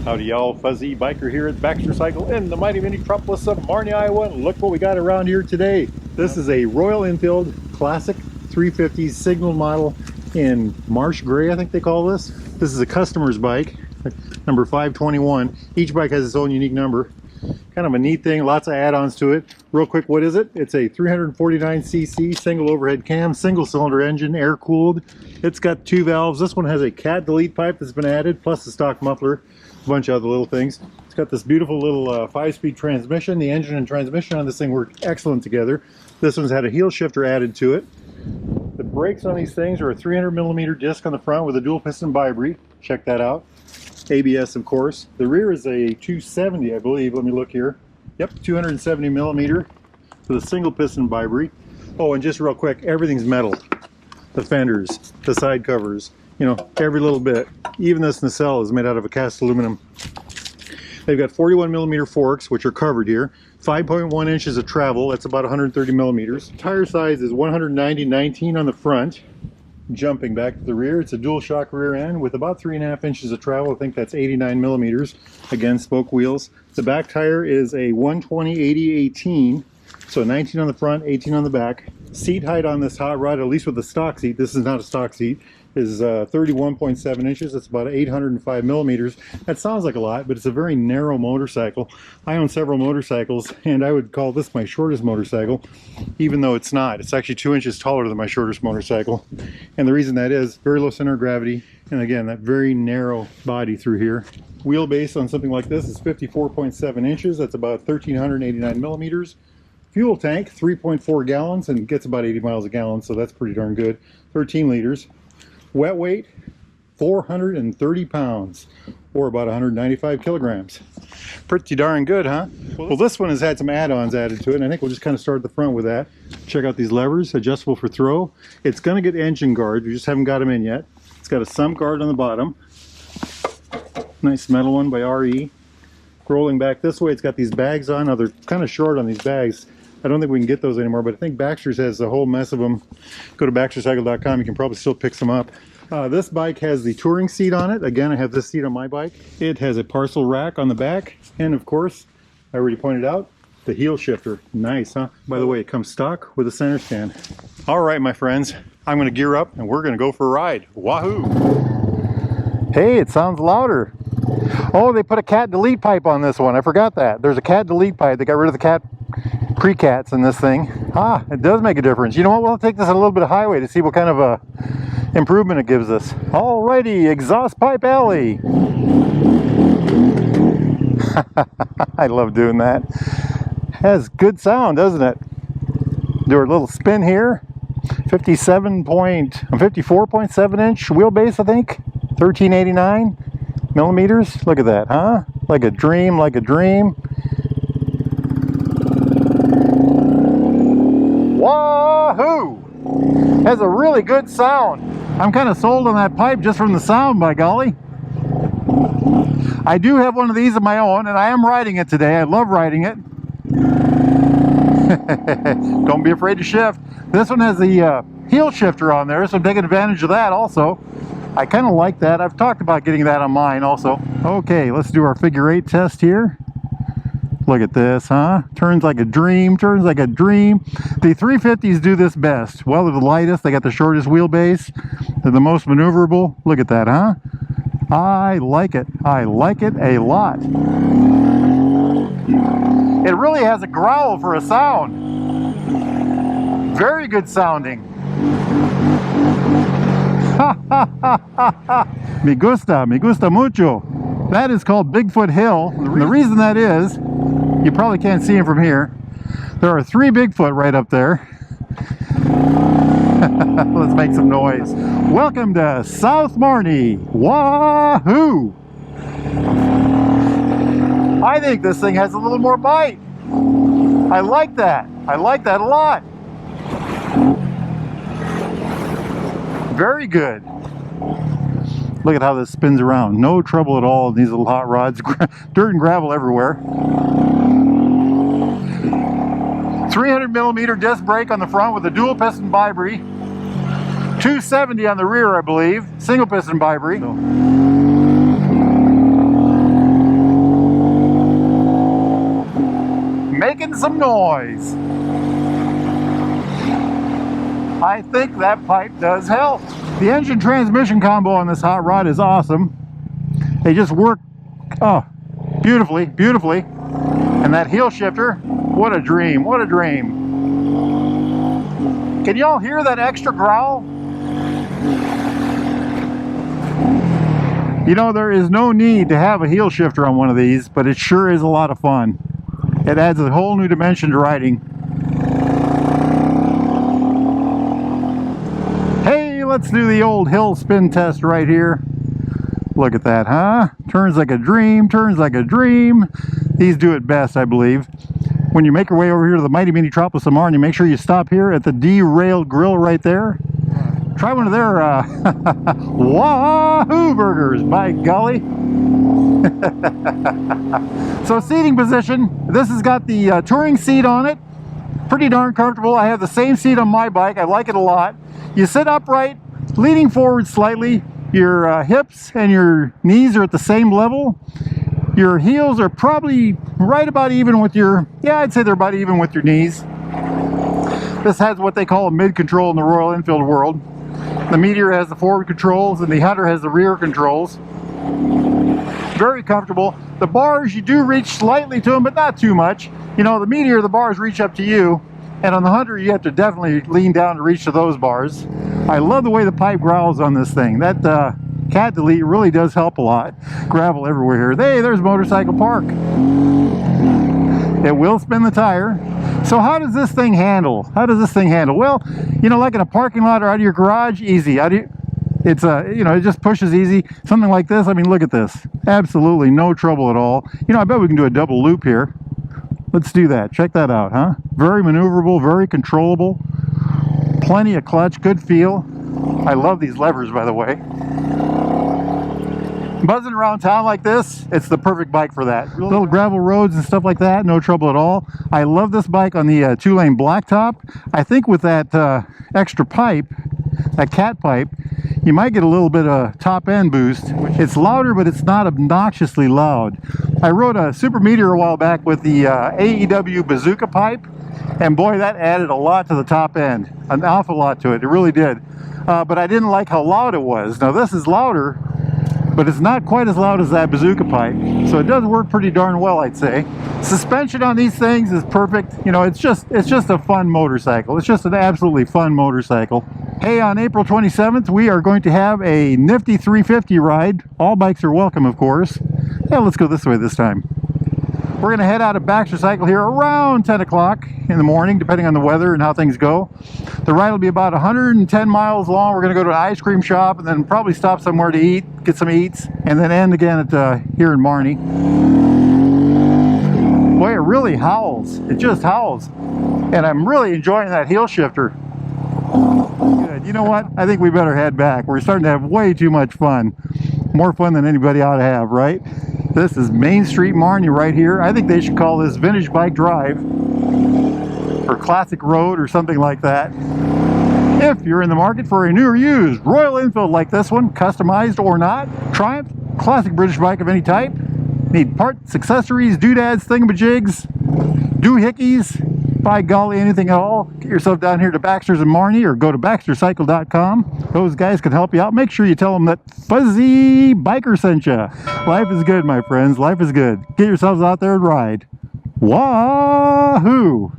Howdy y'all, Fuzzy Biker here at Baxter Cycle in the mighty metropolis of Marnie, Iowa. And look what we got around here today. This is a Royal Enfield Classic 350 Signal model in Marsh Gray, I think they call this. This is a customer's bike, number 521. Each bike has its own unique number. Kind of a neat thing, lots of add-ons to it. Real quick, what is it? It's a 349cc single overhead cam, single cylinder engine, air cooled. It's got 2 valves. This one has a cat delete pipe that's been added, plus the stock muffler, a bunch of other little things. It's got this beautiful little 5-speed transmission. The engine and transmission on this thing work excellent together. This one's had a heel shifter added to it. The brakes on these things are a 300mm disc on the front with a dual piston bi-brake. Check that out. ABS, of course. The rear is a 270, I believe. Let me look here. Yep, 270mm with a single piston bi-brake. Oh, and just real quick, everything's metal. The fenders, the side covers, you know, every little bit. Even this nacelle is made out of a cast aluminum. They've got 41mm forks, which are covered here. 5.1 inches of travel, that's about 130mm. Tire size is 190/19 on the front. Jumping back to the rear, it's a dual shock rear end with about 3.5 inches of travel. I think that's 89mm. Again, spoke wheels. The back tire is a 120/80/18, so 19 on the front, 18 on the back. Seat height on this hot rod, at least with the stock seat, this is not a stock seat, is 31.7 inches. That's about 805mm. That sounds like a lot, but it's a very narrow motorcycle. I own several motorcycles, and I would call this my shortest motorcycle, even though it's not. It's actually 2 inches taller than my shortest motorcycle. And the reason that is very low center of gravity, and again, that very narrow body through here. Wheelbase on something like this is 54.7 inches. That's about 1,389mm. Fuel tank, 3.4 gallons, and gets about 80 miles a gallon, so that's pretty darn good. 13 liters. Wet weight, 430 pounds, or about 195 kilograms. Pretty darn good, huh? Well, this one has had some add-ons added to it, and I think we'll just kind of start at the front with that. Check out these levers, adjustable for throw. It's going to get engine guards, we just haven't got them in yet. It's got a sump guard on the bottom. Nice metal one by RE. Rolling back this way, it's got these bags on. Now, they're kind of short on these bags. I don't think we can get those anymore, but I think Baxter's has a whole mess of them. Go to baxtercycle.com, you can probably still pick some up. This bike has the touring seat on it. Again, I have this seat on my bike. It has a parcel rack on the back, and of course, I already pointed out, the heel shifter. Nice, huh? By the way, it comes stock with a center stand. All right, my friends, I'm gonna gear up and we're gonna go for a ride. Wahoo! Hey, it sounds louder. Oh, they put a cat delete pipe on this one. I forgot that. There's a cat delete pipe. They got rid of the cat pre-cats in this thing. Ah, it does make a difference. You know what? We'll take this a little bit of highway to see what kind of a improvement it gives us. Alrighty, exhaust pipe alley. I love doing that. Has good sound, doesn't it? Do a little spin here. 54.7 inch wheelbase, I think. 1389mm. Look at that, huh? Like a dream, like a dream. Wahoo! Has a really good sound. I'm kind of sold on that pipe just from the sound, by golly. I do have one of these of my own, and I am riding it today. I love riding it. Don't be afraid to shift. This one has the heel shifter on there, so I'm taking advantage of that also. I kind of like that. I've talked about getting that on mine also. Okay, let's do our figure 8 test here. Look at this, huh? Turns like a dream, turns like a dream. The 350s do this best. Well, they're the lightest, they got the shortest wheelbase, they're the most maneuverable. Look at that, huh? I like it. I like it a lot. It really has a growl for a sound. Very good sounding. Me gusta mucho. That is called Bigfoot Hill. The reason that is, you probably can't see him from here. There are 3 Bigfoot right up there. Let's make some noise. Welcome to South Marnie. Wahoo! I think this thing has a little more bite. I like that. I like that a lot. Very good. Look at how this spins around. No trouble at all in these little hot rods. Dirt and gravel everywhere. 300mm disc brake on the front with a dual piston bi-brake. 270 on the rear, I believe. Single piston bi-brake. So. Making some noise. I think that pipe does help. The engine transmission combo on this hot rod is awesome. They just work beautifully, beautifully. And that heel shifter, what a dream, what a dream. Can y'all hear that extra growl? You know, there is no need to have a heel shifter on one of these, but it sure is a lot of fun. It adds a whole new dimension to riding. Hey, let's do the old hill spin test right here. Look at that, huh? Turns like a dream, turns like a dream. These do it best, I believe. When you make your way over here to the Mighty Metropolis of Marnie, make sure you stop here at the Derailed Grill right there. Try one of their Wahoo burgers, by golly. So seating position, this has got the touring seat on it. Pretty darn comfortable. I have the same seat on my bike. I like it a lot. You sit upright, leaning forward slightly. Your hips and your knees are at the same level. Your heels are probably right about even with your, yeah, I'd say they're about even with your knees. This has what they call a mid-control in the Royal Enfield world. The Meteor has the forward controls and the Hunter has the rear controls. Very comfortable. The bars, you do reach slightly to them, but not too much. You know, the Meteor, the bars reach up to you. And on the Hunter, you have to definitely lean down to reach to those bars. I love the way the pipe growls on this thing. That cat delete really does help a lot. Gravel everywhere here. Hey, there's Motorcycle Park. It will spin the tire. So how does this thing handle? How does this thing handle? Well, you know, like in a parking lot or out of your garage, easy. It's you know, it just pushes easy. Something like this, I mean, look at this. Absolutely no trouble at all. You know, I bet we can do a double loop here. Let's do that. Check that out, huh? Very maneuverable, very controllable. Plenty of clutch, good feel. I love these levers, by the way. Buzzing around town like this, it's the perfect bike for that. Little gravel roads and stuff like that, no trouble at all. I love this bike on the two-lane blacktop. I think with that extra pipe, that cat pipe, you might get a little bit of top end boost. It's louder, but it's not obnoxiously loud. I rode a Super Meteor a while back with the AEW bazooka pipe, and boy, that added a lot to the top end, an awful lot to it. It really did. But I didn't like how loud it was. Now this is louder, but it's not quite as loud as that bazooka pipe, so it does work pretty darn well, I'd say. Suspension on these things is perfect. You know, it's just a fun motorcycle. It's just an absolutely fun motorcycle. Hey, on April 27th, we are going to have a nifty 350 ride. All bikes are welcome, of course. Yeah, let's go this way this time. We're going to head out of Baxter Cycle here around 10 o'clock in the morning, depending on the weather and how things go. The ride will be about 110 miles long. We're going to go to an ice cream shop and then probably stop somewhere to eat, get some eats, and then end again at here in Marnie. Boy, it really howls. It just howls. And I'm really enjoying that heel shifter. Good. You know what? I think we better head back. We're starting to have way too much fun. More fun than anybody ought to have, right? This is Main Street Marnie right here. I think they should call this Vintage Bike Drive or Classic Road or something like that. If you're in the market for a new or used Royal Enfield like this one, customized or not, Triumph, classic British bike of any type, need parts, accessories, doodads, thingamajigs, doohickeys, by golly, anything at all, get yourself down here to Baxter's in Marnie or go to baxtercycle.com. Those guys can help you out. Make sure you tell them that Fuzzy Biker sent you. Life is good, my friends. Life is good. Get yourselves out there and ride. Wahoo!